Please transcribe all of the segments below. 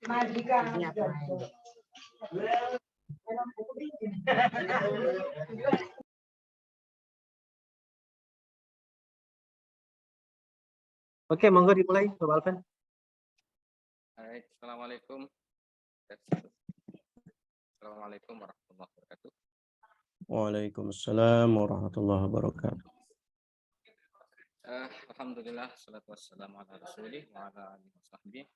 Oke, monggo dimulai, Bapak Alvan. Alright, Assalamualaikum. Assalamualaikum warahmatullahi wabarakatuh. Waalaikumsalam warahmatullahi wabarakatuh. Alhamdulillah, salatu wassalamu ala rasulih wa ala alihi wa sahbihi.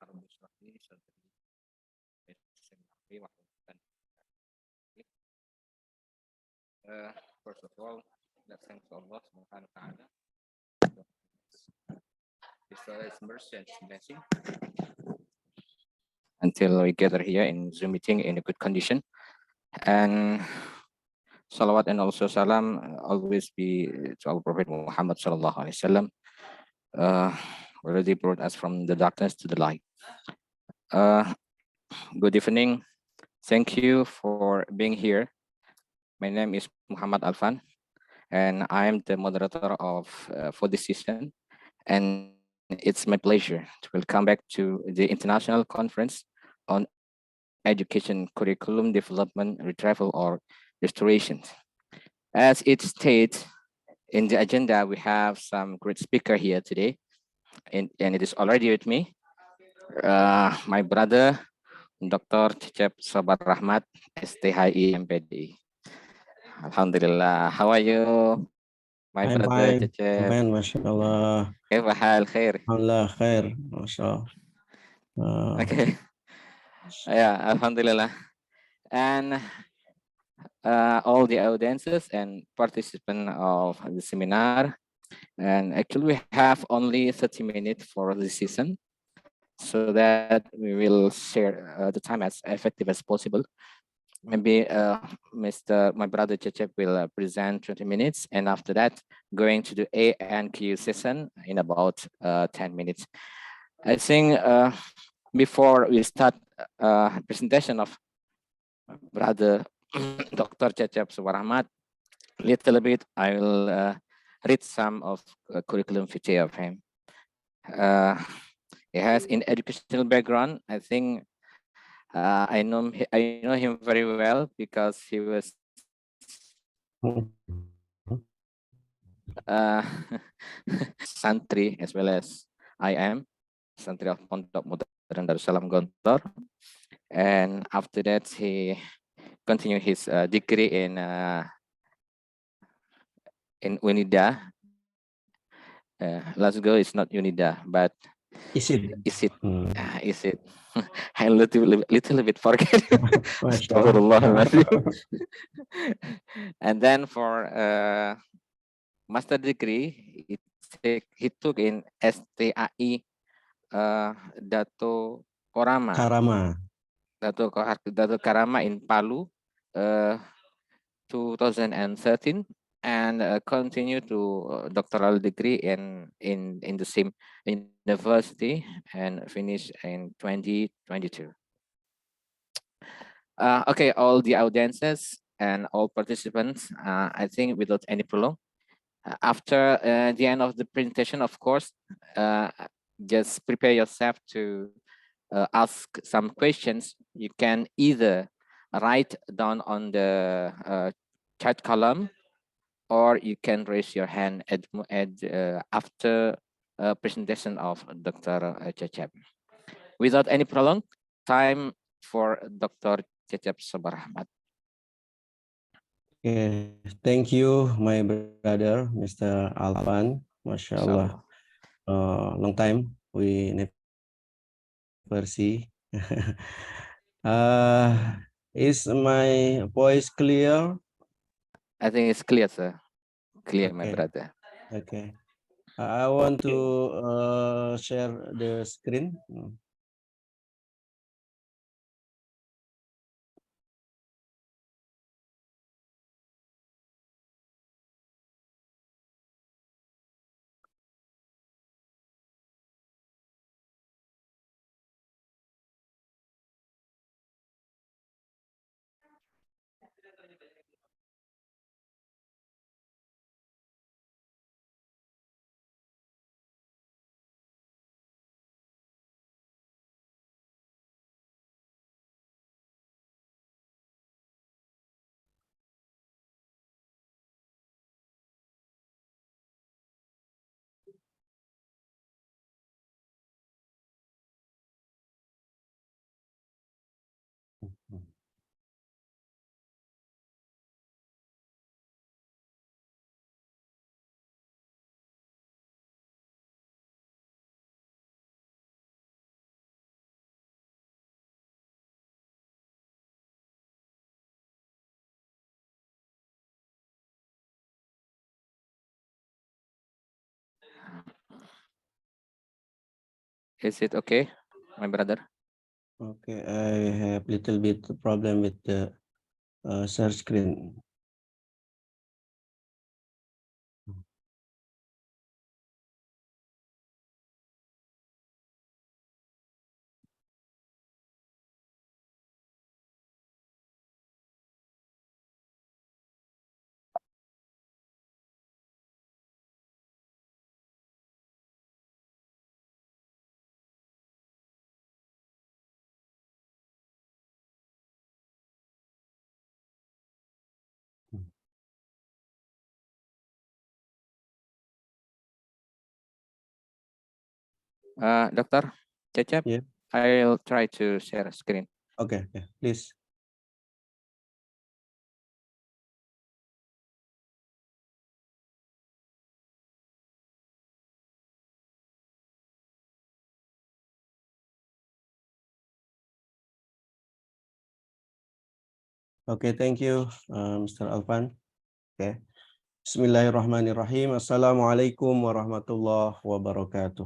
First of all, let's thank Allah subhanahu wa ta'ala. His mercy and His blessing until we gather here in Zoom meeting in a good condition. And salawat and also salam always be to our Prophet Muhammad sallallahu alaihi wasallam, already brought us from the darkness to the light. Good evening. Thank you for being here. My name is Muhammad Alvan, and I am the moderator of for this season. And it's my pleasure to welcome back to the International Conference on Education Curriculum Development, Retrieval, or Restoration. As it states in the agenda, we have some great speaker here today, and it is already with me. My brother, Dr. Cecep Sobar Rahmat, S.Th.I, M.Pd.I. Alhamdulillah. How are you, my I'm brother fine. Cecep? Fine, mashallah. كيف حال خير? Alhamdulillah, khair, mashallah. Okay. Yeah, Alhamdulillah. And all the audiences and participants of the seminar. And actually, we have only 30 minutes for the session, so that we will share the time as effective as possible. Maybe my brother Cecep will present 20 minutes, and after that, going to the A and Q session in about 10 minutes. I think before we start presentation of brother Dr. Cecep Subarahmat, little bit I will read some of curriculum vitae of him. He has in educational background. I think I know him very well because he was santri as well as I am santri of Pondok Modern Darussalam Gontor, and after that he continued his degree in UNIDA. Let's go. It's not UNIDA, but Is it? Is it? Is it? I little bit forget. And then for master degree, he took in S.Th.I. Dato Karama. Dato Karama in Palu, 2013, and continue to doctoral degree in the same university and finish in 2022. Okay, all the audiences and all participants, I think without any prolong, after the end of the presentation, of course, just prepare yourself to ask some questions. You can either write down on the chat column, or you can raise your hand after presentation of Dr. Cecep. Without any prolonged time for Dr. Cecep Sobar Rahmat. Okay, thank you, my brother, Mr. Alvan. Mashallah. Long time we never see. Is my voice clear? I think it's clear, sir. Clear, Okay. my brother. Okay. I want to share the screen. Is it okay, my brother? Okay, I have little bit problem with the share screen. Dr. Cecep, Yeah. I'll try to share screen. Okay, please. Okay, thank you, Mr. Alvan. Okay. Bismillahirrahmanirrahim. Assalamualaikum warahmatullahi wabarakatuh.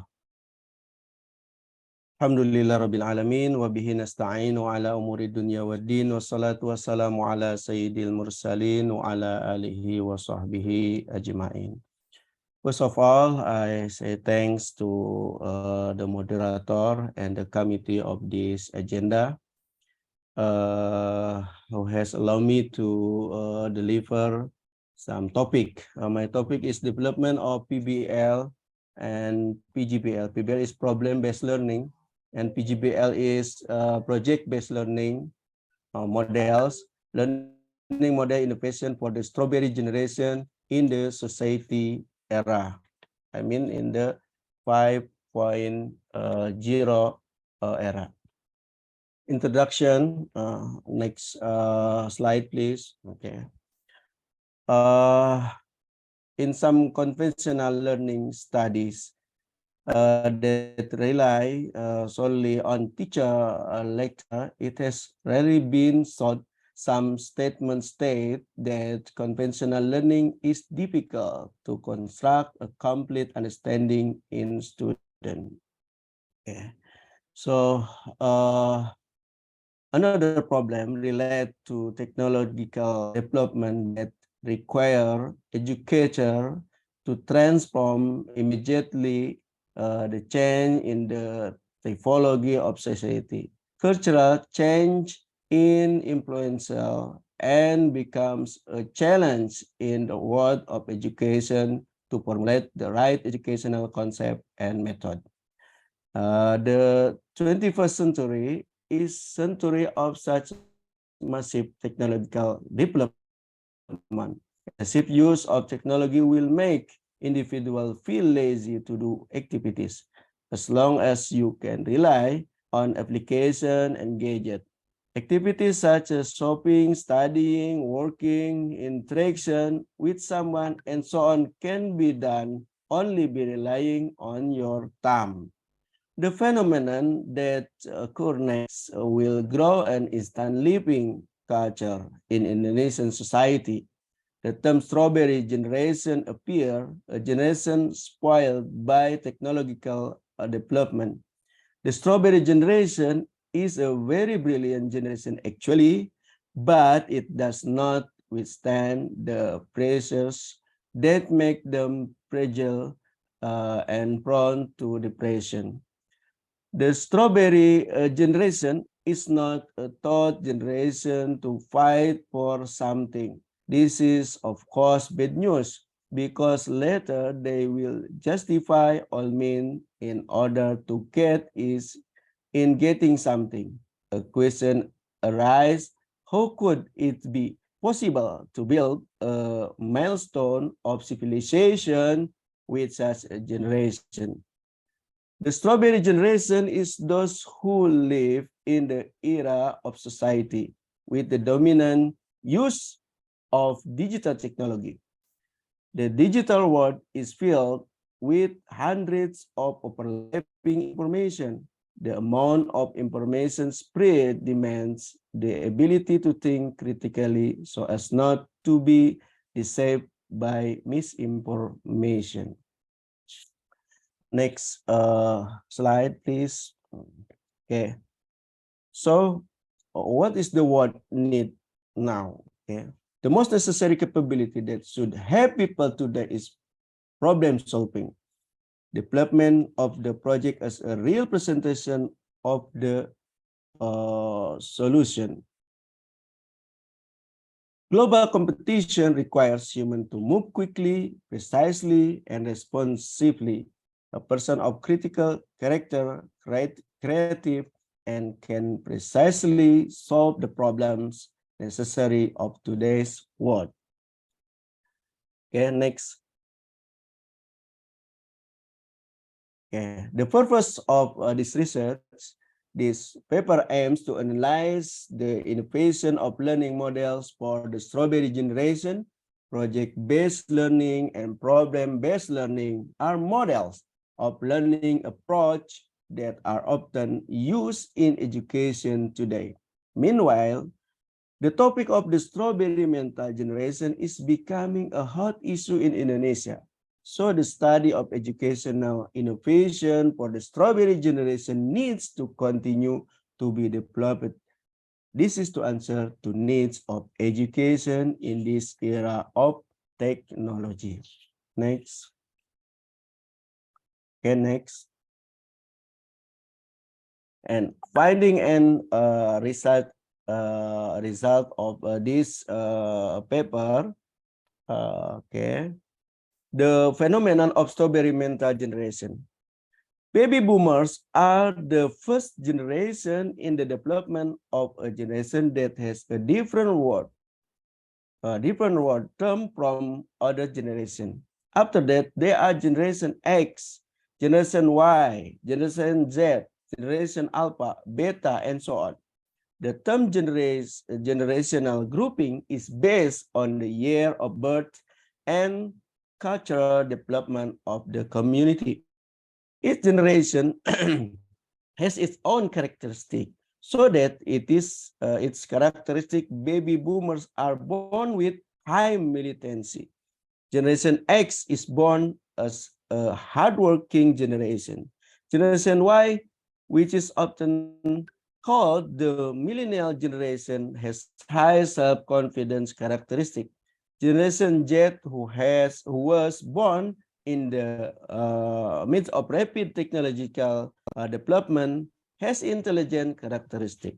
Alhamdulillah rabbil alamin wa bihi nasta'inu ala umuri dunya waddin wassalatu wassalamu ala sayyidil mursalin wa ala alihi wa sahbihi ajma'in. First of all, I say thanks to the moderator and the committee of this agenda who has allowed me to deliver some topic. My topic is development of PBL and PjBL. PBL is problem-based learning, and PjBL is project-based learning models, learning model innovation for the strawberry generation in the society era. I mean in the 5.0 era. Introduction, next slide, please. Okay. In some conventional learning studies that rely solely on teacher lecture, it has rarely been thought. Some statements state that conventional learning is difficult to construct a complete understanding in student. Okay. So another problem related to technological development that require educator to transform immediately the change in the typology of society. Cultural change in influential and becomes a challenge in the world of education to formulate the right educational concept and method. The 21st century is century of such massive technological development. Excessive use of technology will make individuals feel lazy to do activities as long as you can rely on application and gadget. Activities such as shopping, studying, working, interaction with someone, and so on can be done only by relying on your thumb. The phenomenon that occurs next will grow an instant living culture in Indonesian society. The term strawberry generation appear, a generation spoiled by technological development. The strawberry generation is a very brilliant generation actually, but it does not withstand the pressures that make them fragile and prone to depression. The strawberry generation is not a thought generation to fight for something. This is, of course, bad news because later they will justify all means in order to get is in getting something. A question arises, how could it be possible to build a milestone of civilization with such a generation? The strawberry generation is those who live in the era of society with the dominant use of digital technology. The digital world is filled with hundreds of overlapping information. The amount of information spread demands the ability to think critically so as not to be deceived by misinformation. Next slide, please. Okay. So what is the word need now? Okay. The most necessary capability that should have people today is problem solving. Development of the project as a real presentation of the solution. Global competition requires humans to move quickly, precisely, and responsively. A person of critical character, creative, and can precisely solve the problems necessary of today's world. Okay, next. Okay, the purpose of this research, this paper aims to analyze the innovation of learning models for the strawberry generation. Project-based learning and problem-based learning are models of learning approach that are often used in education today. Meanwhile, the topic of the strawberry mental generation is becoming a hot issue in Indonesia. So the study of educational innovation for the strawberry generation needs to continue to be developed. This is to answer to needs of education in this era of technology. Next. Okay, next. And finding and result of this paper. Okay. The phenomenon of strawberry mental generation. Baby boomers are the first generation in the development of a generation that has a different word term from other generation. After that, there are generation X, generation Y, generation Z, generation Alpha, Beta, and so on. The term generational grouping is based on the year of birth and cultural development of the community. Each generation has its own characteristic, so that its characteristic baby boomers are born with high militancy. Generation X is born as a hardworking generation. Generation Y, which is often called the millennial generation, has high self-confidence characteristic. Generation Z, who was born in the midst of rapid technological development, has intelligent characteristic.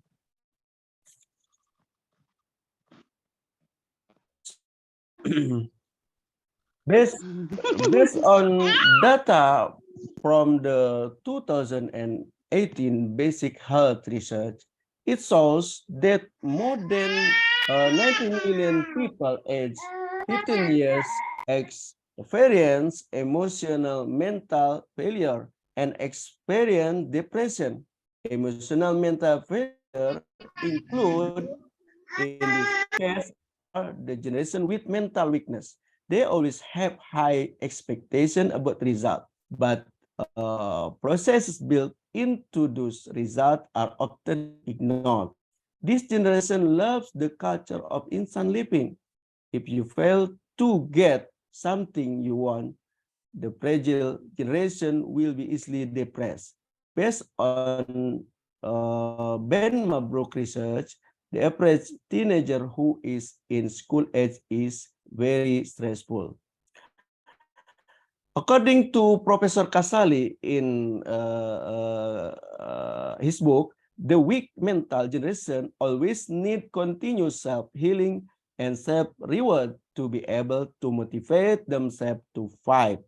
So based on data from the 2018 basic health research, it shows that more than 19 million people aged 15 years experience emotional mental failure and experience depression. Emotional mental failure include in this case are the generation with mental weakness. They always have high expectation about result, but processes built into those results are often ignored. This generation loves the culture of instant living. If you fail to get something you want, the fragile generation will be easily depressed. Based on Ben Mabruk research, the average teenager who is in school age is very stressful. According to Professor Casali in his book, the weak mental generation always need continuous self-healing and self-reward to be able to motivate themselves to fight.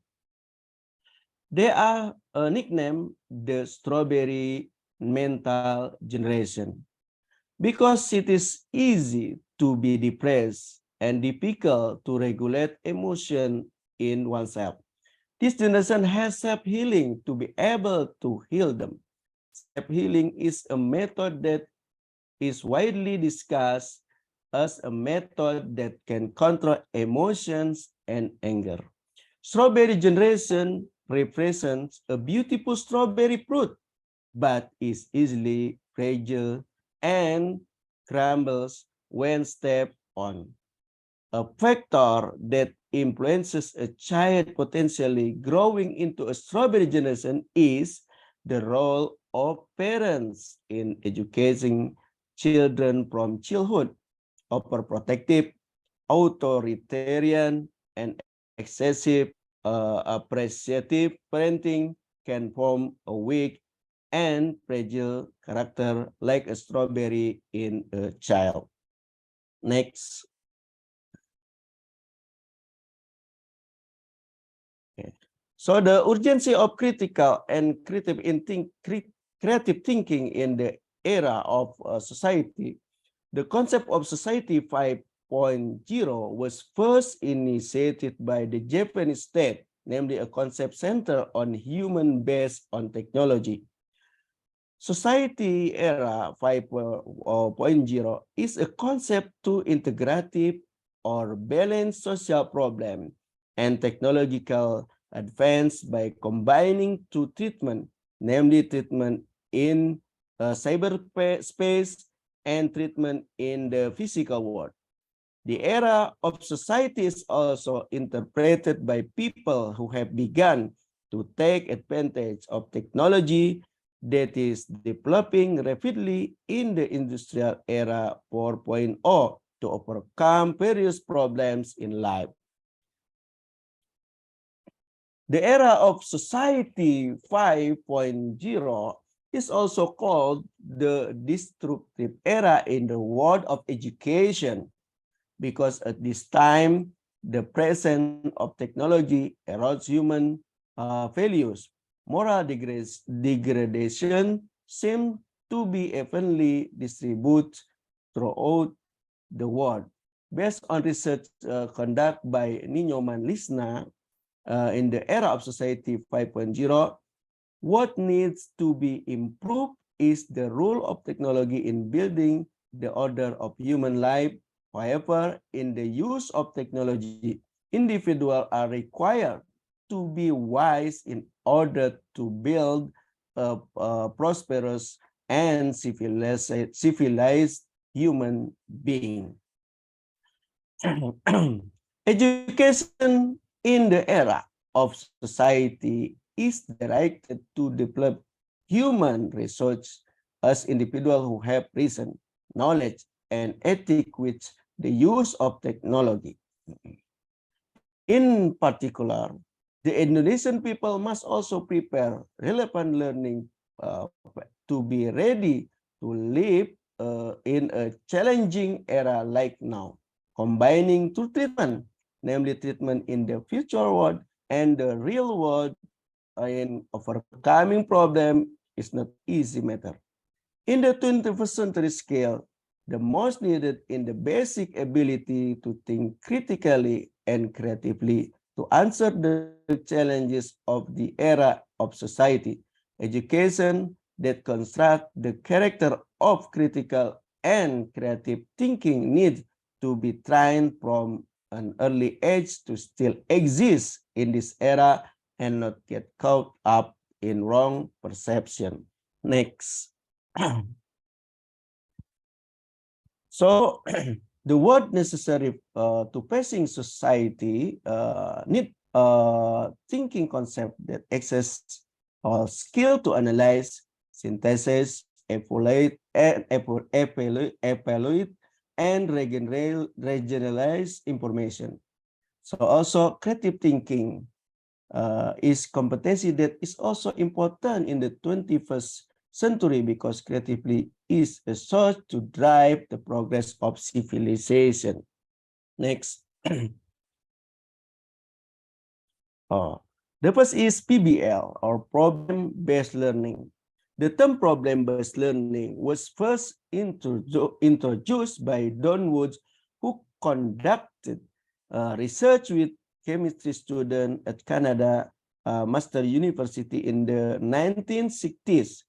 They are nicknamed the strawberry mental generation because it is easy to be depressed and difficult to regulate emotion in oneself. This generation has self-healing to be able to heal them. Self-healing is a method that is widely discussed as a method that can control emotions and anger. Strawberry generation represents a beautiful strawberry fruit, but is easily fragile and crumbles when stepped on. A factor that influences a child potentially growing into a strawberry generation is the role of parents in educating children from childhood. Overprotective, authoritarian, and excessive appreciative parenting can form a weak and fragile character like a strawberry in a child. Next. Okay. So the urgency of critical and creative thinking in the era of society, the concept of Society 5.0 was first initiated by the Japanese state, namely a concept centered on human based on technology. Society era 5.0 is a concept to integrative or balance social problem and technological advance by combining two treatment, namely treatment in cyberspace and treatment in the physical world. The era of society is also interpreted by people who have begun to take advantage of technology that is developing rapidly in the industrial era 4.0 to overcome various problems in life. The era of Society 5.0 is also called the disruptive era in the world of education, because at this time, the presence of technology erodes human values. Moral degradation seems to be evenly distributed throughout the world. Based on research conducted by Ninyoman Lisna in the era of Society 5.0, what needs to be improved is the role of technology in building the order of human life. However, in the use of technology, individuals are required to be wise in order to build a prosperous and civilized human being. Education in the era of society is directed to develop human research as individuals who have reason, knowledge, and ethic with the use of technology. In particular, the Indonesian people must also prepare relevant learning to be ready to live in a challenging era like now, combining two treatment, namely treatment in the future world and the real world in overcoming problem is not easy matter. In the 21st century scale, the most needed in the basic ability to think critically and creatively to answer the challenges of the era of society. Education that construct the character of critical and creative thinking needs to be trained from an early age to still exist in this era and not get caught up in wrong perception. Next. So the word necessary to passing society need thinking concept that exists or skill to analyze, synthesis, evaluate, and regionalize information. So also creative thinking is competency that is also important in the 21st century because creativity is a source to drive the progress of civilization. Next. The first is PBL or problem-based learning. The term problem-based learning was first introduced by Don Woods, who conducted research with chemistry student at Canada Master University in the 1960s.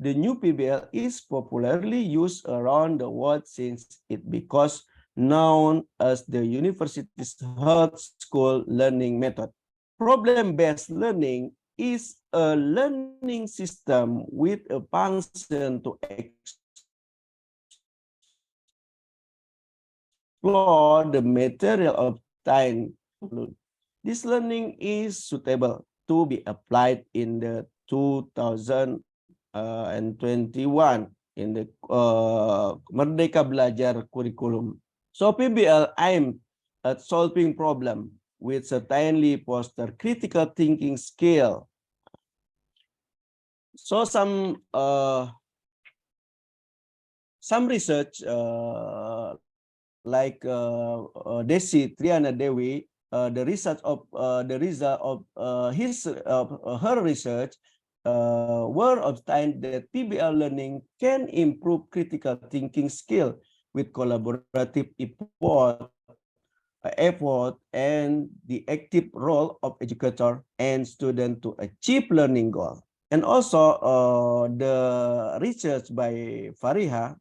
The new PBL is popularly used around the world since it became known as the university's health school learning method. Problem-based learning is a learning system with a function to explore the material obtained conclude, this learning is suitable to be applied in the 2021 in the Merdeka Belajar curriculum. So PBL aimed at solving problem with certainly foster critical thinking skill. So some research like Desi Triana Dewi, the result of her research were obtained that PBL learning can improve critical thinking skill with collaborative effort and the active role of educator and student to achieve learning goal. And also the research by Fariha,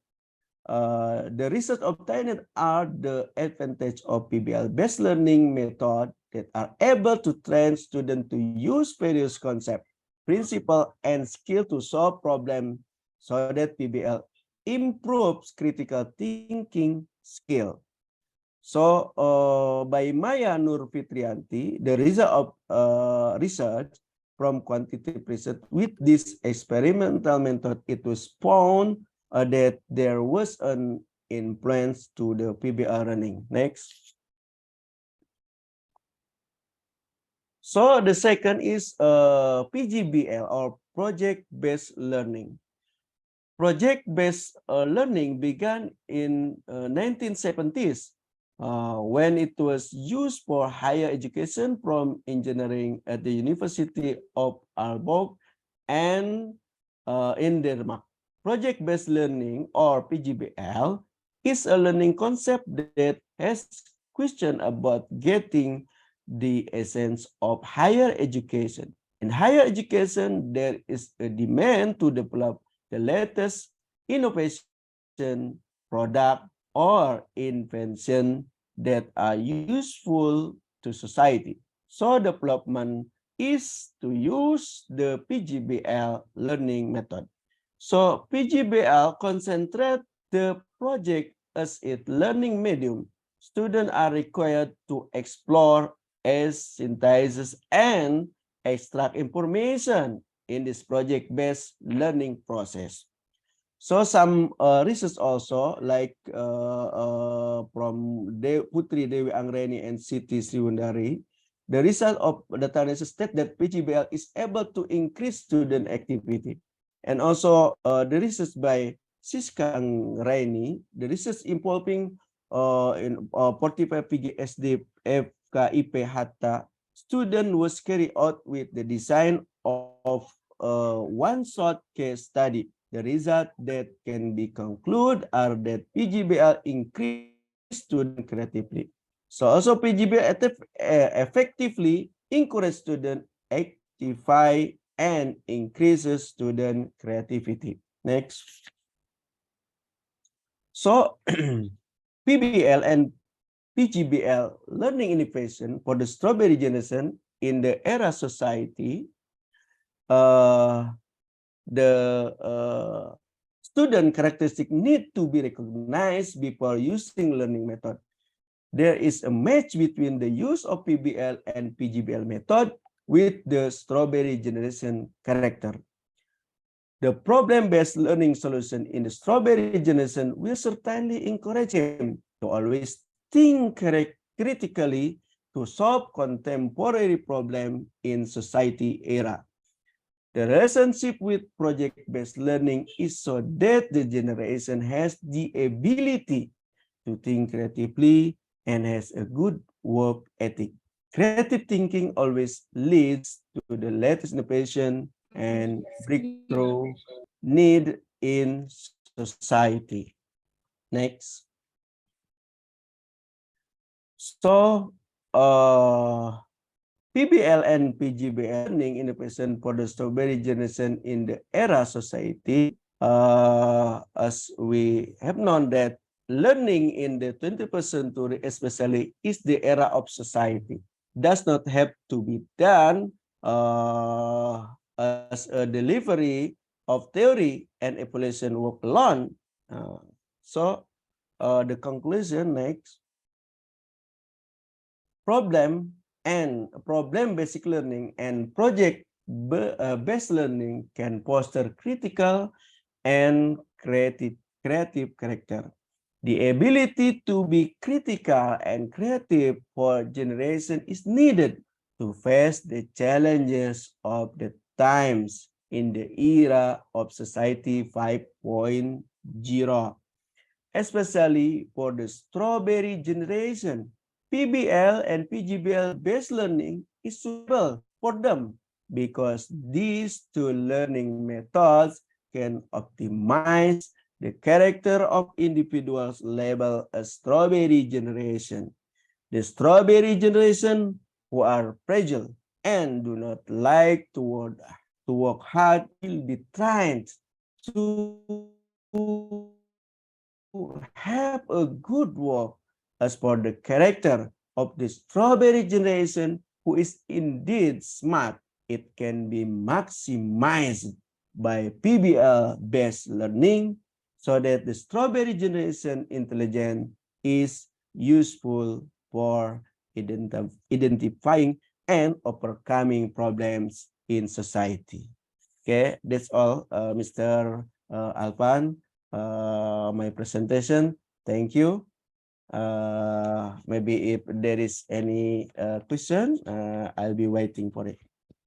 the research obtained are the advantage of PBL-based learning method that are able to train students to use various concepts, principles, and skill to solve problems so that PBL improves critical thinking skill. So by Maya Nur Fitrianti, the result of research from quantitative research with this experimental method, it was found that there was an influence to the PBL learning. Next. So the second is PjBL or project-based learning. Project-based learning began in 1970s when it was used for higher education from engineering at the University of Aalborg and in Denmark. Project-based learning or PjBL is a learning concept that has question about getting the essence of higher education. In higher education, there is a demand to develop the latest innovation, product, or invention that are useful to society. So development is to use the PjBL learning method. So PjBL concentrate the project as its learning medium. Students are required to explore, synthesize, and extract information in this project-based learning process. So some research also like from Putri Dewi Anggreni and Siti Sriwundari, the result of data analysis state that PjBL is able to increase student activity. And also the research by Siska Anggreni, the research involving in 45 PGSD FKIP Hatta student was carried out with the design of one short case study. The result that can be concluded are that PjBL increase student creatively. So also PjBL effectively encourage student actify and increases student creativity. Next. So PBL and PjBL learning innovation for the strawberry generation in the era society, the student characteristic need to be recognized before using learning method. There is a match between the use of PBL and PjBL method with the strawberry generation character. The problem-based learning solution in the strawberry generation will certainly encourage him to always think critically to solve contemporary problem in society era. The relationship with project-based learning is so that the generation has the ability to think creatively and has a good work ethic. Creative thinking always leads to the latest innovation and breakthrough need in society. Next. So, PBL and PjBL learning innovation for the strawberry generation in the era society, as we have known that learning in the 21st century especially is the era of society. Does not have to be done as a delivery of theory and evaluation work alone. So the conclusion next. problem-based learning and project-based learning can foster critical and creative character. The ability to be critical and creative for generation is needed to face the challenges of the times in the era of Society 5.0, especially for the strawberry generation. PBL and PjBL based learning is suitable for them because these two learning methods can optimize the character of individuals labeled as strawberry generation. The strawberry generation who are fragile and do not like to work hard will be trained to have a good work. As for the character of the strawberry generation who is indeed smart, it can be maximized by PBL-based learning so that the strawberry generation intelligence is useful for identifying and overcoming problems in society. Okay, that's all, Mr. Alvan. My presentation. Thank you. Maybe if there is any question, I'll be waiting for it.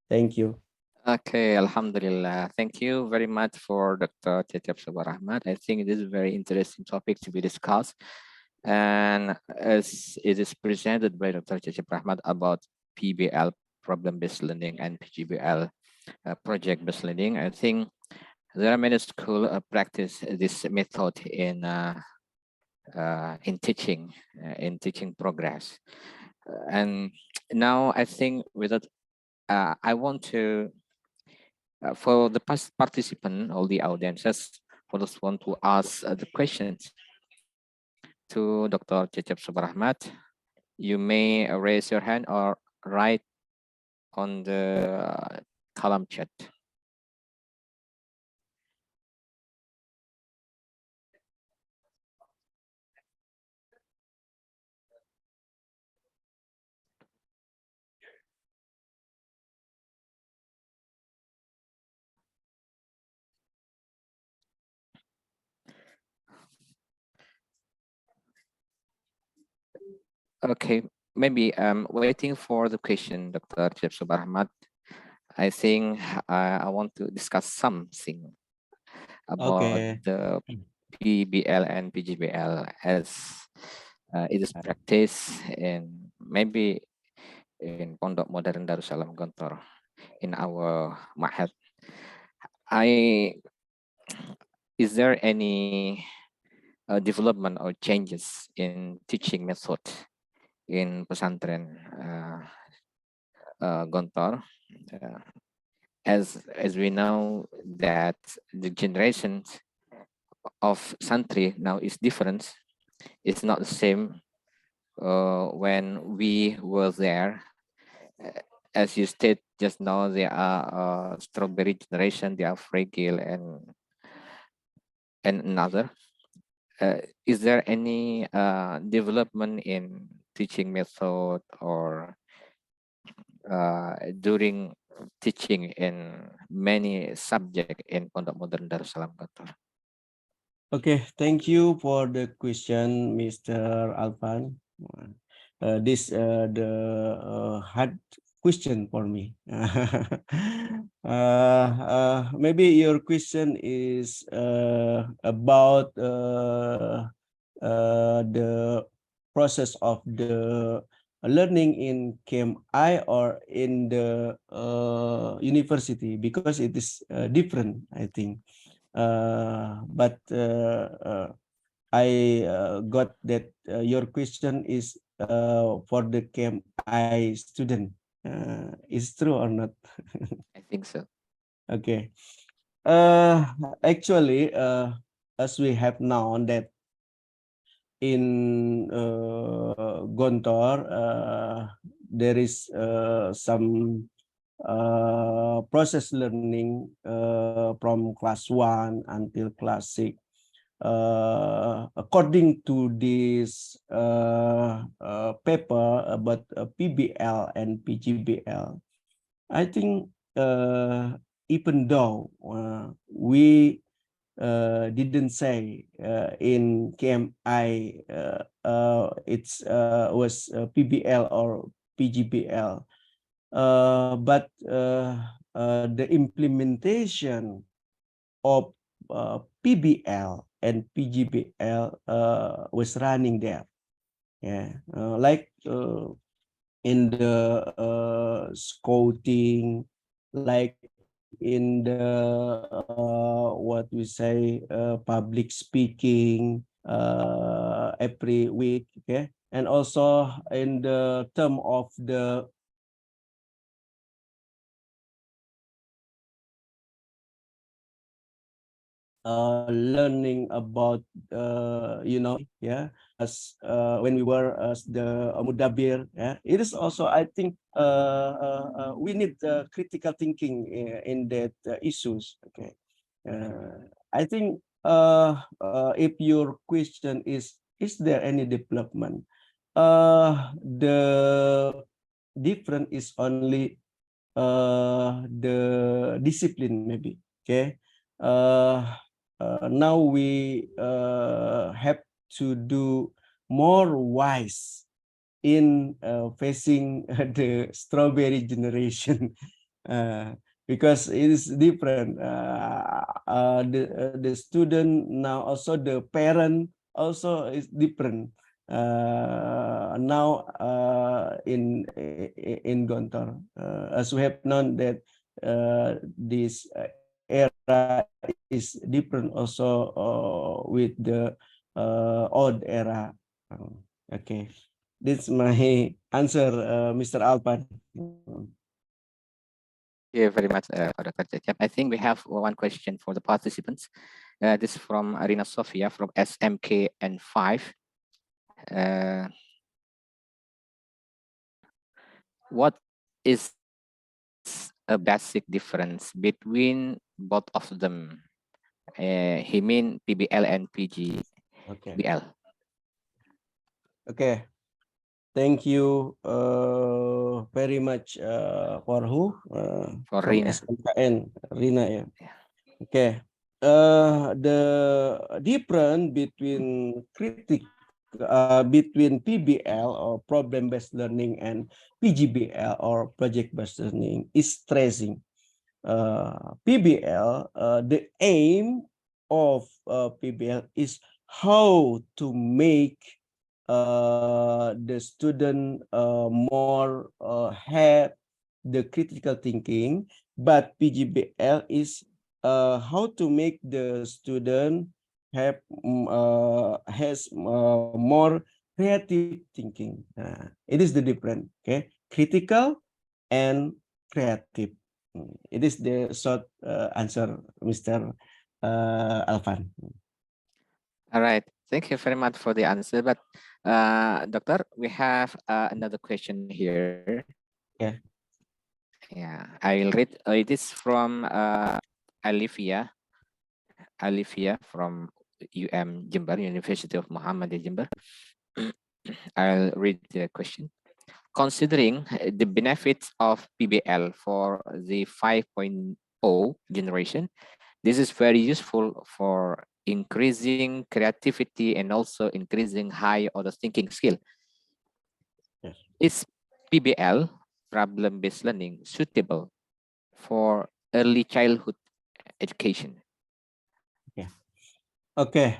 Thank you. Okay, Alhamdulillah. Thank you very much for Dr. Cecep Sobar Ahmad. I think this is a very interesting topic to be discussed. And as it is presented by Dr. Cecep Ahmad about PBL, problem-based learning, and PjBL, project-based learning, I think there are many schools practice this method in teaching progress. And now I think I want to for the past participant, all the audiences, for those want to ask the questions to Dr. Cecep Sobar Ahmad, you may raise your hand or write on the column chat. Okay, maybe waiting for the question, Dr. Cecep Sobar Ahmad. I think I want to discuss something about the PBL and PjBL as it is practiced in maybe in Pondok Modern Darussalam Gontor in our Mahat. Is there any development or changes in teaching method in pesantren Gontor? As we know that the generation of santri now is different. It's not the same when we were there. As you stated just now, they are strawberry generation, they are fragile and another. Is there any development in teaching method or during teaching in many subjects in Pondok Modern Darussalam Gontor? Okay, thank you for the question, Mr. Alvan. This the hard question for me. Maybe your question is about the process of the learning in KMI or in the university, because it is different, I think. But I got that your question is for the KMI student. Is true or not? I think so. Okay. Actually, as we have known that in Gontor, there is some process learning from class 1 until class 6. according to this paper about PBL and PjBL, I think even though we didn't say in KMI it's was PBL or PjBL, but the implementation of PBL and PjBL was running there. Yeah, like in the scouting, like in the what we say public speaking every week, okay, and also in the term of the learning about yeah, as when we were as the mudabir, yeah, it is also, I think, we need critical thinking in that issues. Okay, I think if your question is there any development, the difference is only the discipline maybe. Okay, now we have to do more wise in facing the strawberry generation, because it is different. The student now, also the parent also is different now in Gontor, as we have known that this era is different also with the old era. Okay, this is my answer, Mr. Alpan. Thank you very much, Dr. Cecep. I think we have one question for the participants. This is from Arina Sofia from SMKN5. What is a basic difference between both of them? He mean PBL and PjBL. Okay. Okay. Thank you very much for who? For From Rina. SMKN, Rina, yeah. Okay. The difference between between PBL or problem-based learning and PjBL or project-based learning is stressing. PBL, the aim of PBL is how to make the student more have the critical thinking, but PjBL is how to make the student have has more creative thinking. It is the difference. Okay, critical and creative. It is the short answer, Mr. Alvan. All right. Thank you very much for the answer. But Doctor, we have another question here. Yeah. Yeah, I will read. It is from Alivia from Jember, University of Jember. I'll read the question. Considering the benefits of PBL for the 5.0 generation, this is very useful for increasing creativity and also increasing high order thinking skill. Yes. Is PBL, problem-based learning, suitable for early childhood education? Yeah. Okay.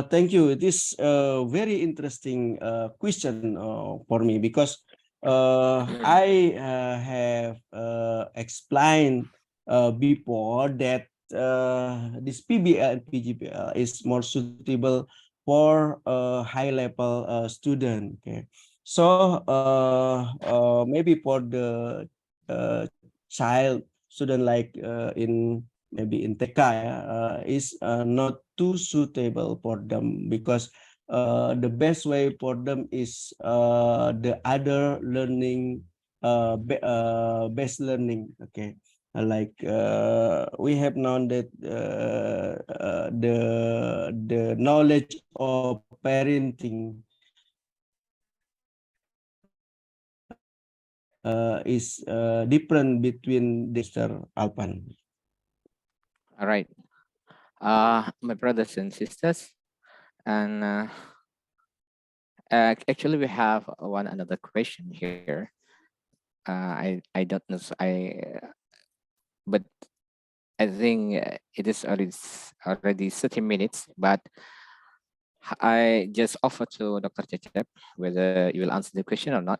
Thank you. It is a very interesting question for me, because I have explained before that this PBL and PjBL is more suitable for a high level student. Okay, so maybe for the child student like in maybe in TK is not too suitable for them, because the best way for them is the other learning based learning. Okay, like we have known that the knowledge of parenting is different between Mr. Alpan. All right. My brothers and sisters, and actually we have one another question here. I don't know. But I think it is already 30 minutes. But I just offer to Dr. Cecep whether you will answer the question or not.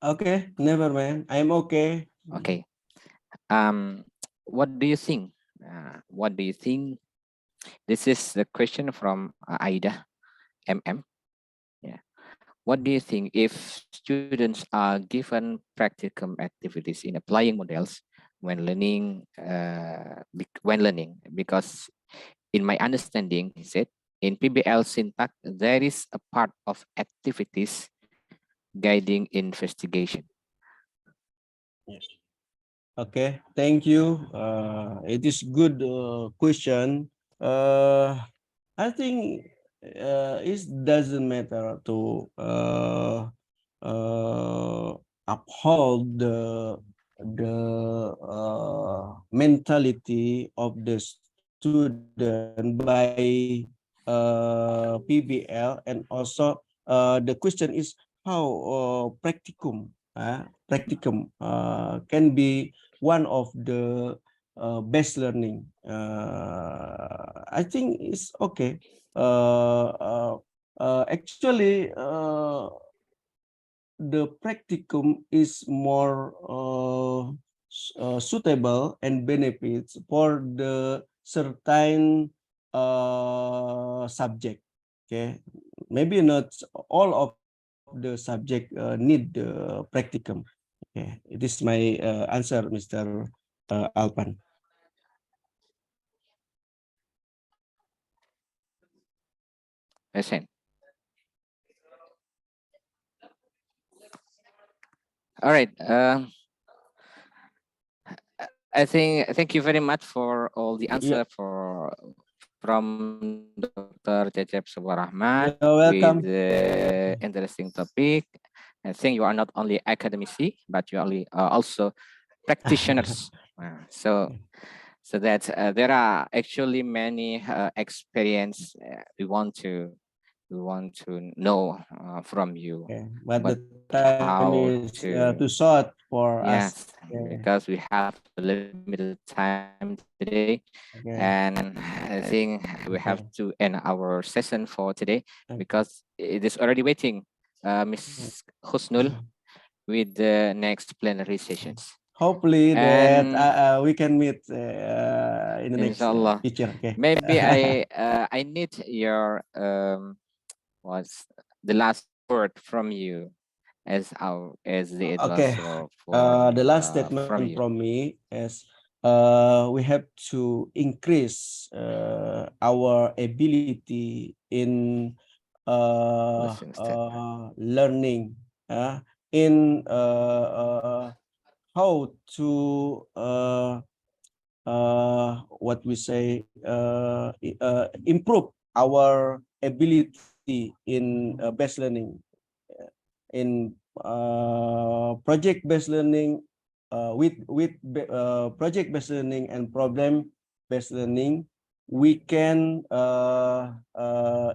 Okay, never mind. I'm okay. Okay. What do you think? What do you think? This is the question from Aida MM. Yeah. What do you think if students are given practicum activities in applying models when learning? Because in my understanding, he said, in PBL syntax, there is a part of activities guiding investigation. Okay, thank you. It is good question. I think it doesn't matter to uphold the mentality of the student by PBL, and also the question is how practicum can be one of the best learning. I think it's okay. Actually, the practicum is more suitable and benefits for the certain subject. Okay, maybe not all of the subject need the practicum. Okay, it is my answer, Mr. Alpan. Listen. All right. Thank you very much for all the answer from Dr. Cecep Sobar You're welcome. with the interesting topic. I think you are not only academici, but you are also practitioners. So that there are actually many experience we want to know from you. Okay, but the time How is to too short for us. yes, because we have limited time today, Okay. and I think we have to end our session for today because it is already waiting, Miss Husnul, with the next plenary sessions. Hopefully And that we can meet in the next inshallah, future. Okay. maybe I need your what's the last word from you as the Okay. advisor for The last statement from me is we have to increase our ability in learning, in how to what we say improve our ability in best learning, in project based learning, with project based learning and problem based learning. We can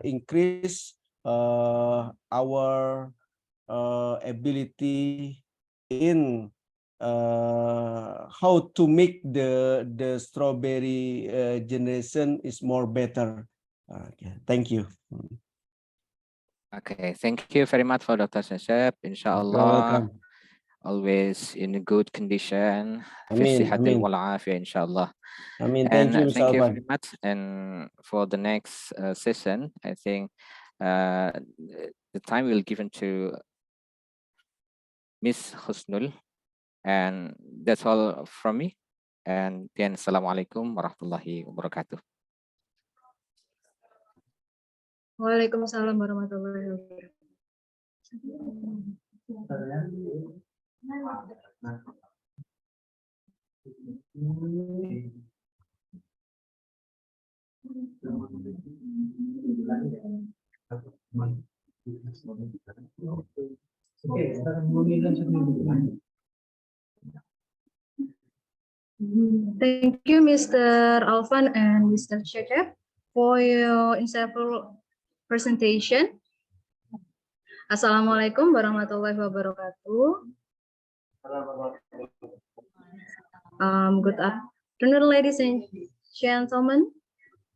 increase our ability in how to make the strawberry generation is more better. Okay, thank you. Okay, thank you very much for Dr. Cecep. Inshallah, always in good condition. Amin, amin. Inshallah. Amin. And Thank you, thank you Mr. very much. And for the next session, I think the time will given to Miss Husnul. And that's all from me. And then Assalamualaikum warahmatullahi wabarakatuh. Waalaikumsalam warahmatullahi wabarakatuh. Thank you, Mr. Alvan and Mr. Cecep, for your insightful presentation. Assalamualaikum warahmatullahi wabarakatuh. Good afternoon, ladies and gentlemen.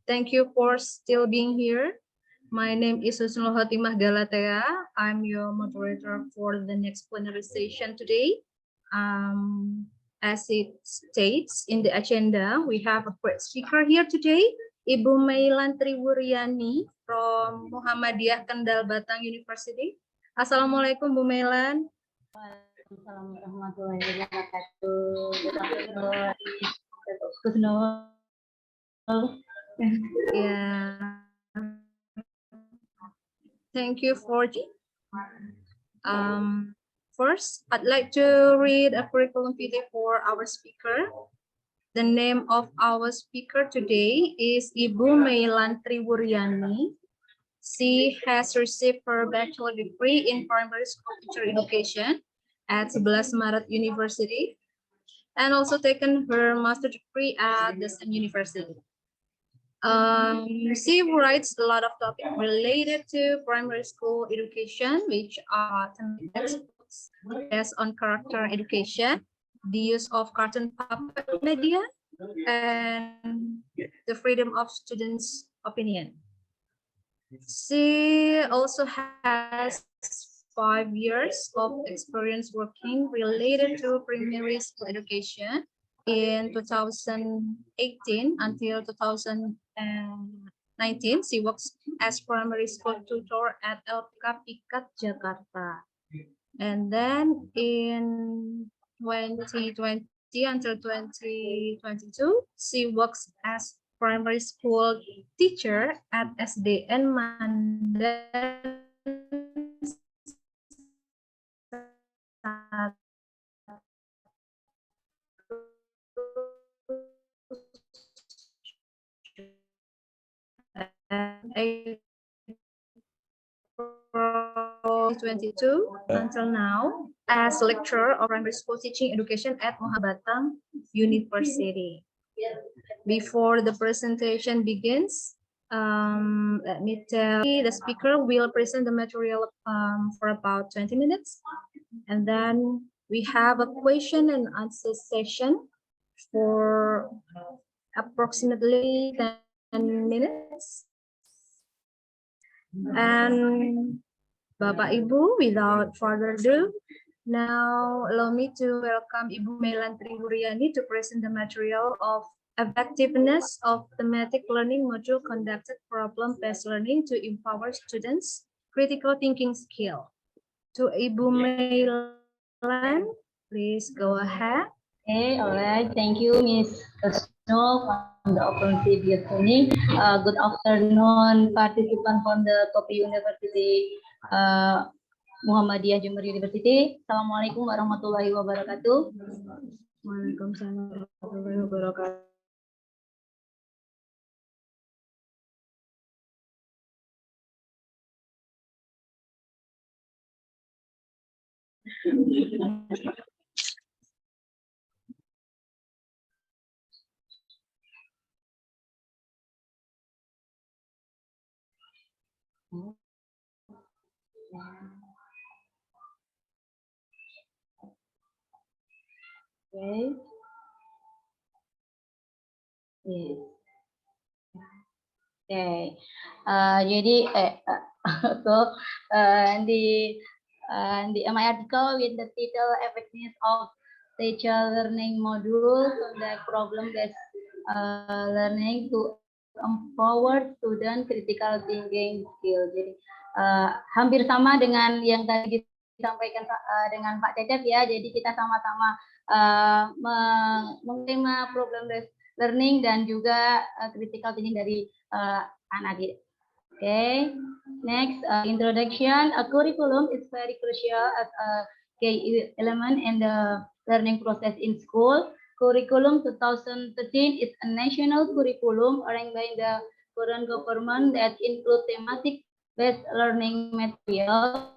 Thank you for still being here. My name is Husnul Khotimah Galatea. I'm your moderator for the next plenary session today. As it states in the agenda, we have a great speaker here today, Ibu Mailan Triwuryani from Muhammadiyah Kendal Batang University. Assalamualaikum, Bu Mailan. Waalaikumsalam warahmatullahi wabarakatuh. Yeah. Thank you for first, I'd like to read a curriculum video for our speaker. The name of our speaker today is Ibu Mailan Triwuryani. She has received her bachelor degree in primary school teacher education at 11 Maret University and also taken her master degree at the same university. She writes a lot of topics related to primary school education, which are textbooks based on character education, the use of cartoon puppet media, and the freedom of students' opinion. She also has 5 years of experience working related to primary school education in 2018 until 2019. She works as primary school tutor at FKIPUnmuhJember, Jakarta. And then in 2020 until 2022, she works as primary school teacher at SDN Mandan. April 22 until now as lecturer of primary school teaching education at Batang University. Before the presentation begins, let me tell you, the speaker will present the material for about 20 minutes. And then we have a question and answer session for approximately 10 minutes. And Bapak Ibu, without further ado, now allow me to welcome Ibu Mailan Triwuryani to present the material of effectiveness of thematic learning module conducted problem-based learning to empower students' critical thinking skill. To Ibu Mailan, please go ahead. Okay, all right. Thank you, Ms. Snow, from the Open Previous Training. Good afternoon, participant from the KOPI University, Muhammadiyah Jember University. Assalamualaikum warahmatullahi wabarakatuh. Waalaikumsalam warahmatullahi wabarakatuh. Okay. Okay. Jadi so the my article with the title Effectiveness of Teacher Learning Module conduct problem-based learning to empower student critical thinking skill. Jadi hampir sama dengan yang tadi disampaikan dengan Pak Cecep ya. Jadi kita sama-sama menerima problem-based learning dan juga critical thinking dari anak. Okay, next introduction. A curriculum is very crucial as a key element in the learning process in school. Curriculum 2013 is a national curriculum arranged by the current government that include thematic-based learning material.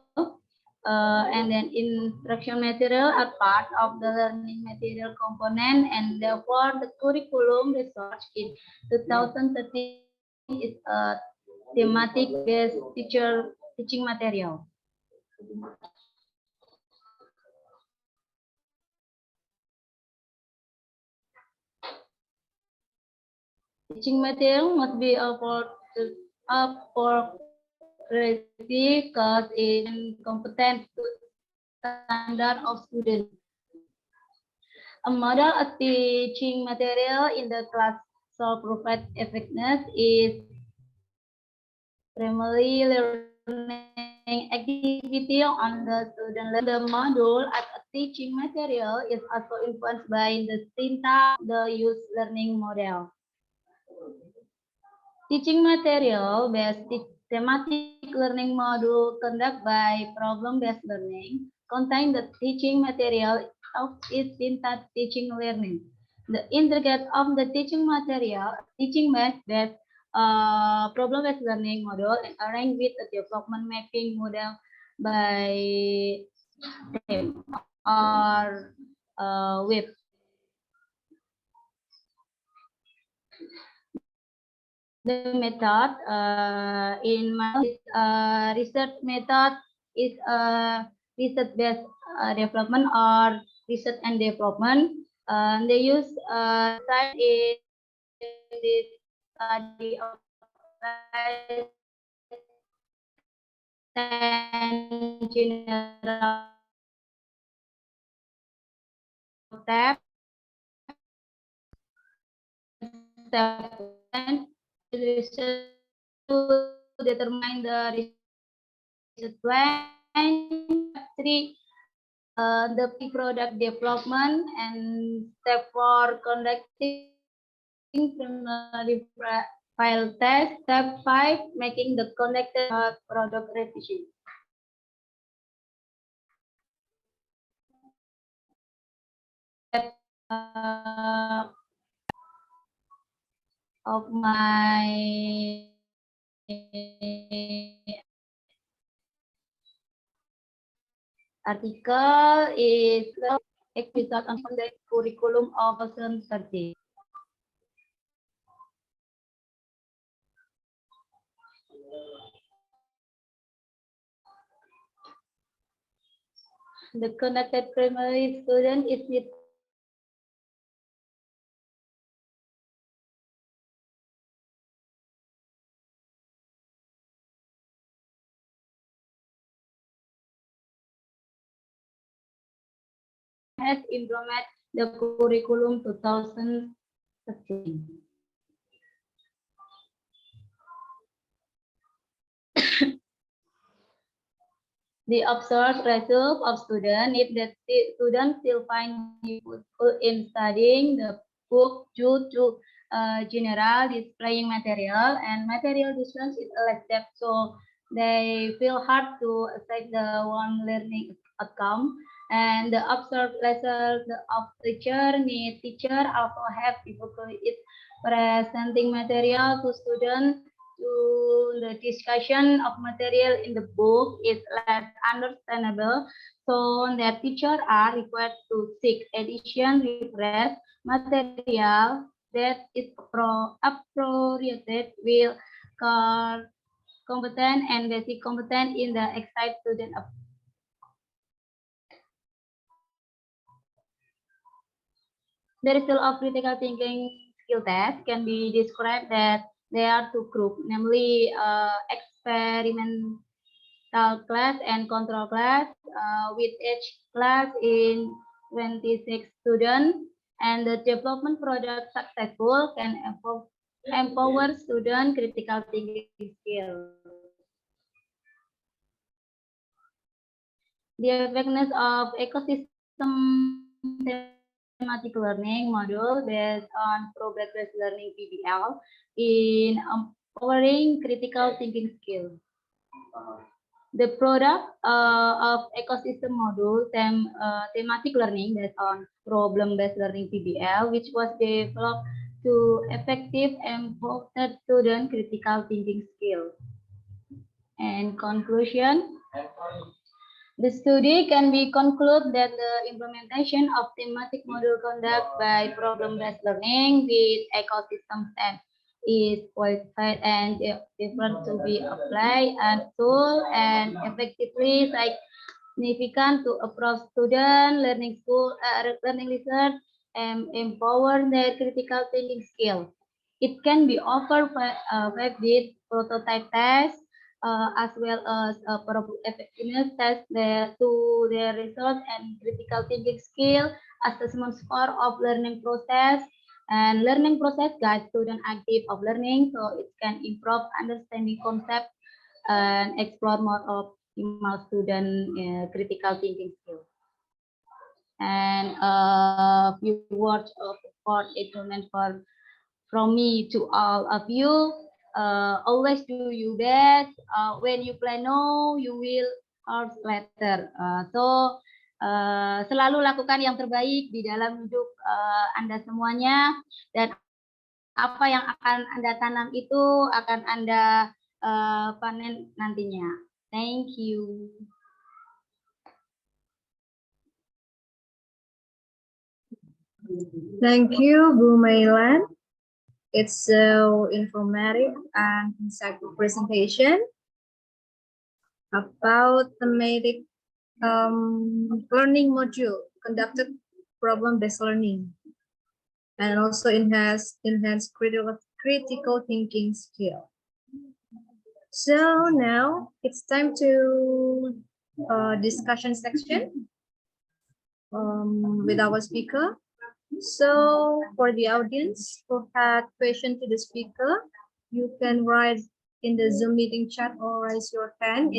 And then instruction material are part of the learning material component, and therefore the curriculum research in 2013 is a thematic-based teaching material. Teaching material must be appropriate because it is competent to standard of student. A model of teaching material in the class so provide effectiveness is primarily learning activity on the student. The module as a teaching material is also influenced by the syntax, the use learning model. Teaching material based thematic learning module conducted by problem-based learning contain the teaching material of its syntax teaching learning. The integrate of the teaching material, teaching-based problem-based learning module and arranged with a development mapping model by theme or with. The method in my research method is research-based development or research and development. They use science in the study of and general tab. Research to determine the research plan. 3. The product development, and step 4 conducting preliminary file test. Step 5 making the connected product revision. Of my article is episode on the curriculum of 2013. The connected primary student is need has implemented the curriculum 2013. The observed result of students, if the students still find useful in studying the book due to general displaying material and material distance is less depth, so they feel hard to assess the one learning outcome. And the observed result of teacher need teacher also have difficulty in presenting material to students. To the discussion of material in the book is less understandable, so that teachers are required to seek addition refresh material that is appropriate with competent and basic competence in the excited student. The result of critical thinking skill test can be described that there are two groups, namely experimental class and control class, with each class in 26 students, and the development project successful can empower student critical thinking skills. The effectiveness of ecosystem thematic learning module based on progress-based learning PjBL in empowering critical thinking skills. The product of ecosystem module thematic learning based on problem-based learning PBL, which was developed to effective empower student critical thinking skills. And conclusion, the study can be concluded that the implementation of thematic module conduct by problem-based learning with ecosystems and is qualified and different to be applied and tool and effectively significant to approach student learning learning research and empower their critical thinking skills. It can be offered with prototype tests as well as effectiveness test to their research and critical thinking skill, assessment score of learning process, and learning process guide student active of learning so it can improve understanding concept and explore more optimal student critical thinking skills. And a few words of support implement from me to all of you. Always do your best. When you plan now, you will earn later. Selalu lakukan yang terbaik di dalam hidup Anda semuanya, dan apa yang akan Anda tanam itu akan Anda panen nantinya. Thank you. Thank you, Bu Mailan. It's so informative and insightful presentation about thematic learning module conducted problem-based learning and also enhance critical thinking skill. So now it's time to discussion section with our speaker. So for the audience who had question to the speaker, you can write in the Zoom meeting chat or raise your hand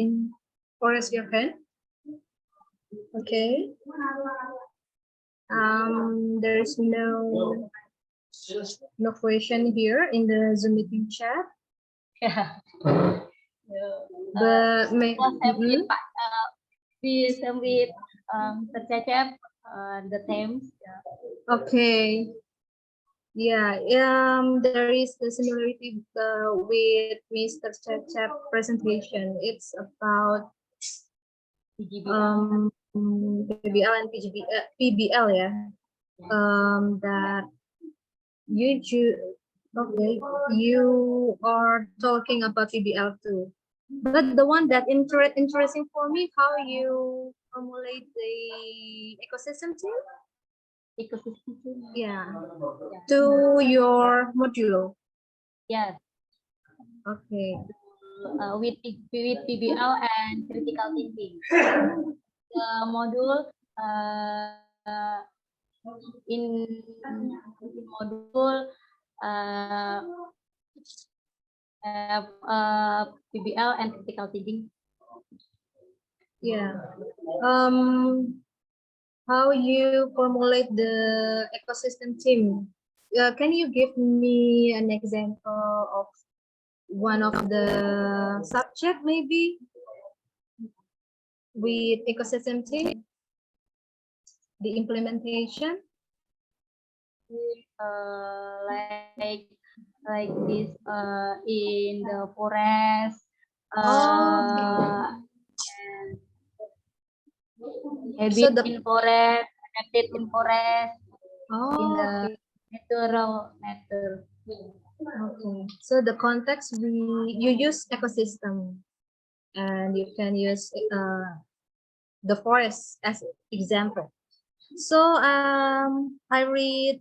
Okay. There's no question here in the Zoom meeting chat. But maybe With Cecep, the themes. Okay. Yeah. There is the similarity with Mr. Cecep presentation. It's about PjBL and PBL, yeah. That you are talking about PBL too. But the one that interesting for me, how you formulate the ecosystem team. Ecosystem team. Yeah. To your module. Yes. Okay. With PBL and critical thinking. The module in module have PBL and critical thinking. Yeah. How you formulate the ecosystem team? Can you give me an example of one of the subject maybe with ecosystem team? The implementation? Like this in the forest. Habit in forest, adapted in forest, in the nature. Okay. So the context you use ecosystem, and you can use the forest as example. So I read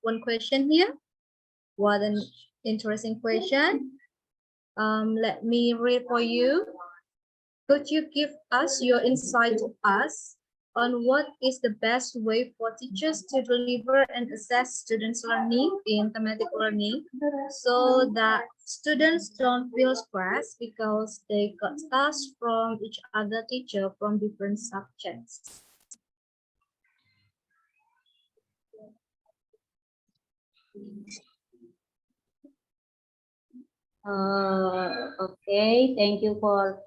one question here. What an interesting question. Let me read for you. Could you give us your insight to us on what is the best way for teachers to deliver and assess students' learning in thematic learning so that students don't feel stressed because they got tasks from each other teacher from different subjects? Okay, thank you for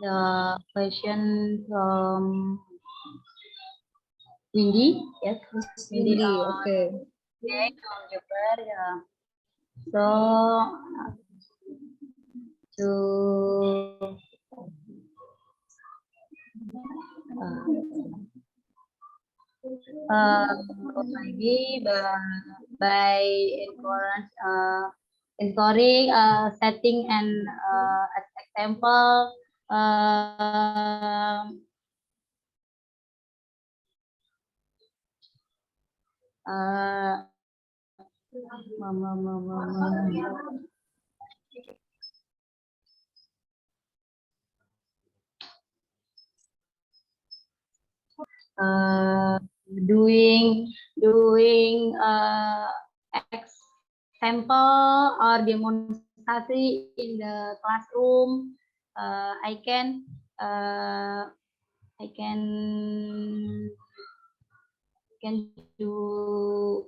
the question from Windy. Yes, Windy. Okay. Okay, from Jember. Yeah. So to maybe by encouraging setting and as example doing example or demonstrasi in the classroom. I can do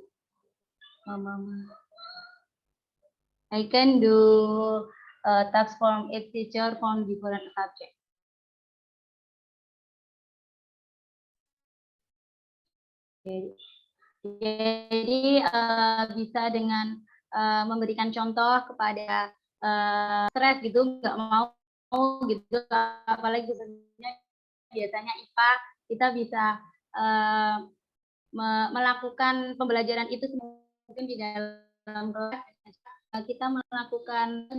I can do tasks from a teacher from different subject. Jadi bisa dengan memberikan contoh kepada stres gitu, nggak mau gitu, apalagi biasanya IPA kita bisa melakukan pembelajaran itu mungkin di dalam kelas kita melakukan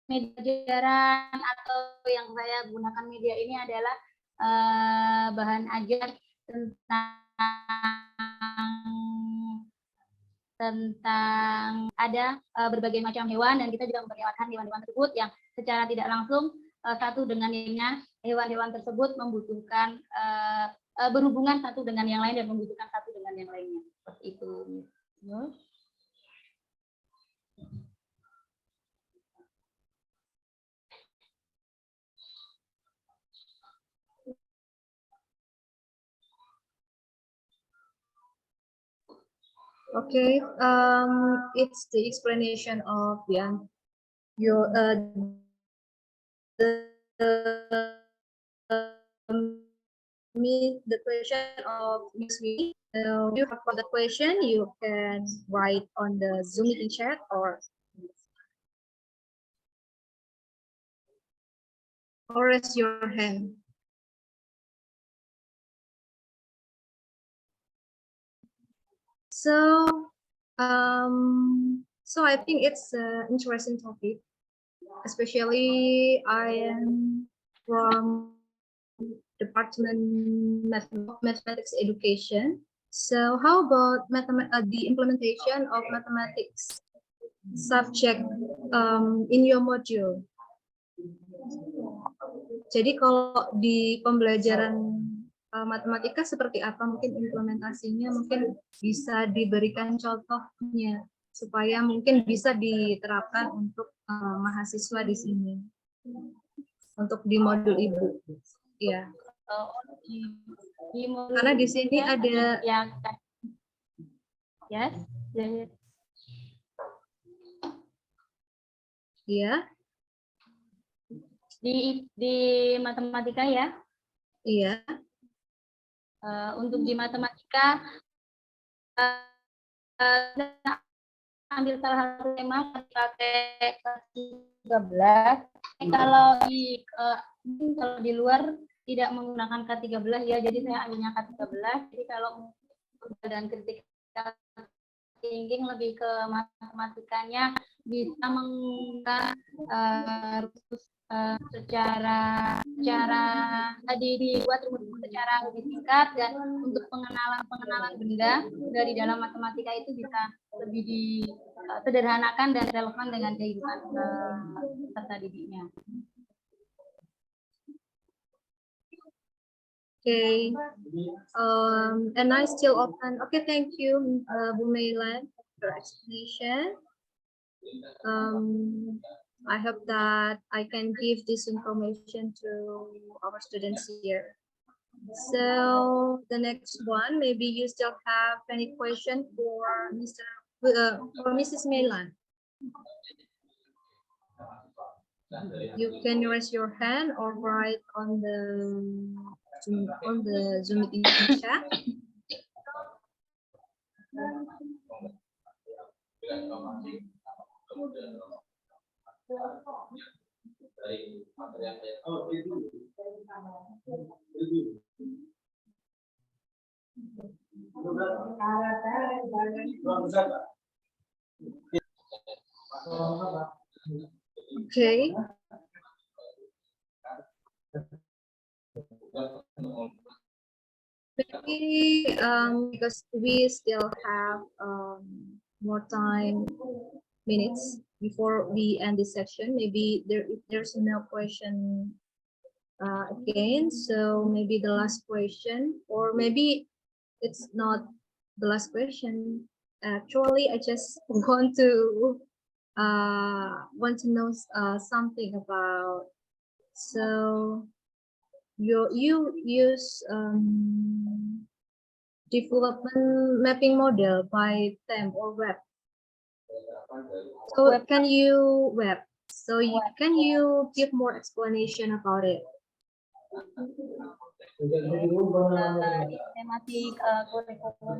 media pelajaran atau yang saya gunakan media ini adalah bahan ajar tentang ada berbagai macam hewan dan kita juga memperlihatkan hewan-hewan tersebut yang secara tidak langsung satu dengan lainnya, hewan-hewan tersebut membutuhkan berhubungan satu dengan yang lain dan membutuhkan satu dengan yang lainnya, seperti itu. Okay, it's the explanation of your the question of Miss Wee. If you have the question, you can write on the Zoom meeting chat or raise your hand. So, so I think it's an interesting topic, especially I am from Department of Mathematics Education. So how about the implementation of mathematics subject in your module? Jadi kalau di pembelajaran matematika seperti apa mungkin implementasinya, mungkin bisa diberikan contohnya supaya mungkin bisa diterapkan untuk mahasiswa di sini untuk di modul ibu. Ya. Karena di sini ada yang yes. Iya. Di matematika ya. Iya. Untuk di matematika ambil salah satu tema pakai kelas 13. Kalau di luar tidak menggunakan K13 ya, jadi saya ambilnya K13. Jadi kalau dan critical thinking lebih ke matematikanya bisa menggunakan secara dibuat rumus secara lebih singkat, dan untuk pengenalan benda dari dalam matematika itu bisa lebih disederhanakan dan relevan dengan kehidupan peserta didiknya. Okay, and I still open. Okay, thank you, Bu Meilan, for explanation. I hope that I can give this information to our students here. So the next one, maybe you still have any question for Mrs. Meilan. You can raise your hand or write on the Zoom meeting chat. Okay. Maybe because we still have more time minutes before we end this section. Maybe if there's no question again, so maybe the last question, or maybe it's not the last question. Actually, I just want to know something about. So you use development mapping model by TEM or web. So can you can you give more explanation about it? Thematic curriculum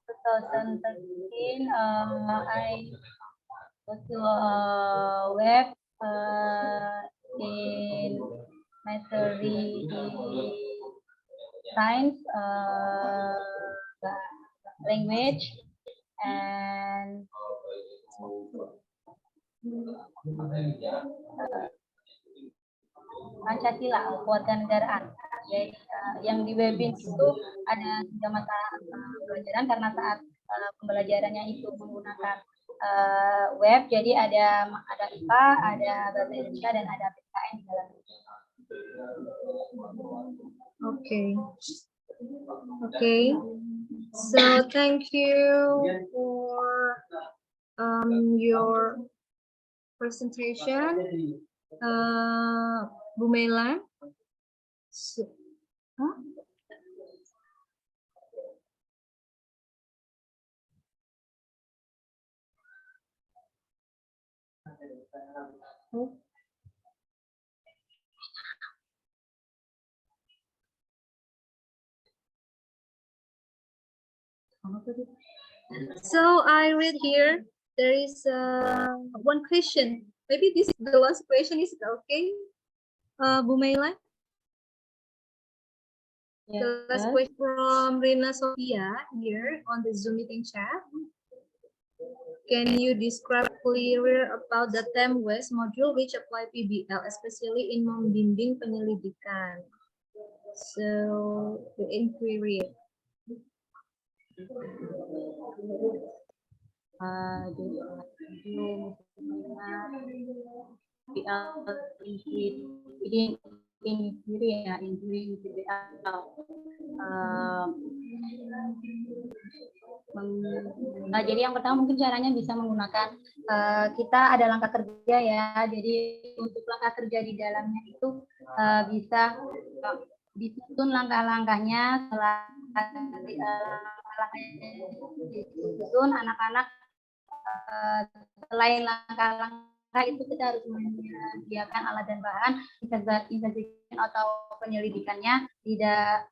2013, I go to web in Plenary science language and Pancasila kewarganegaraan. Jadi yang di Webin itu ada 3 mata pelajaran karena saat pembelajarannya itu menggunakan web, jadi ada IPA, ada bahasa Indonesia dan ada PKN di dalamnya. Okay. So thank you for your presentation, Bu Mela. So I read here, there is one question. Maybe this is the last question. Is it okay, Bu Mela? The last question from Rina Sophia here on the Zoom meeting chat. Can you describe clearer about the TEM West module which apply PjBL, especially in membimbing penyelidikan? So the inquiry. Jadi yang pertama mungkin caranya bisa menggunakan kita ada langkah kerja ya. Jadi untuk langkah kerja di dalamnya itu bisa disusun langkah-langkahnya. Disusun anak-anak selain langkah-langkah itu kita harus menyediakan alat dan bahan investigasi atau penyelidikannya, tidak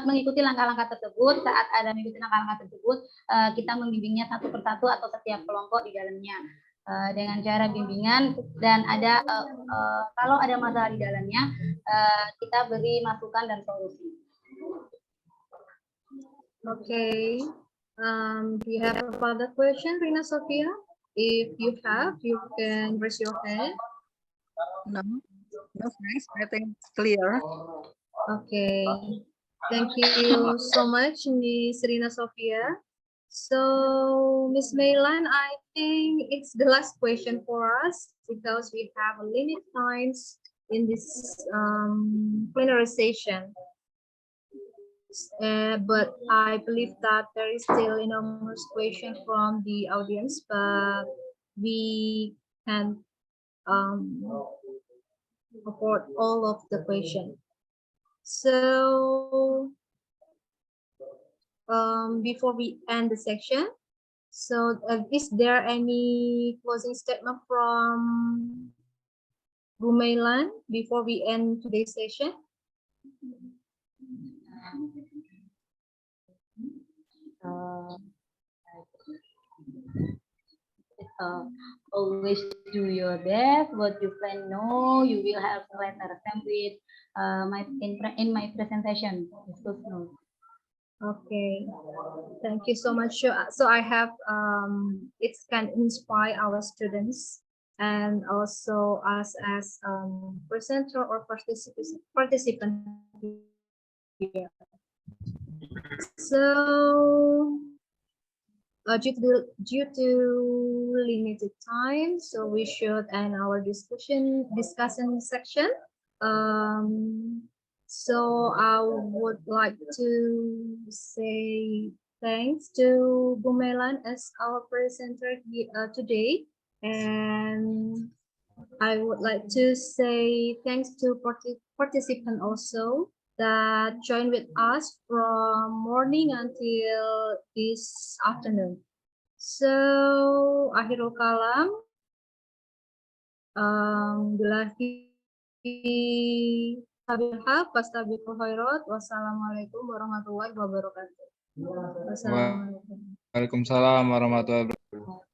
mengikuti langkah-langkah tersebut. Saat ada mengikuti langkah-langkah tersebut, kita membimbingnya satu persatu atau setiap kelompok di dalamnya dengan cara bimbingan, dan ada kalau ada masalah di dalamnya kita beri masukan dan solusi. Okay. Do you have a further question, Rina Sophia? If you have, you can raise your hand. No, thanks. I think it's clear. Okay. Thank you so much, Miss Rina Sophia. So, Miss Maylan, I think it's the last question for us because we have a limit times in this plenary session. But I believe that there is still enormous question from the audience, but we can afford all of the question. So before we end the section, so is there any closing statement from Bu Mailan before we end today's session? Always do your best. What you plan, know you will have later. Same with in my presentation. Discuss note. Okay, thank you so much. So I have it can inspire our students and also us as presenter or participant here. So due to limited time, so we should end our discussion section. So I would like to say thanks to Bu Mailan as our presenter today, and I would like to say thanks to participant also that joined with us from morning until this afternoon. So, akhirul kalam. Billahi taufiq fastabiqul khairat. Wassalamualaikum warahmatullahi wabarakatuh. Wassalamualaikum. Waalaikumsalam warahmatullahi wabarakatuh.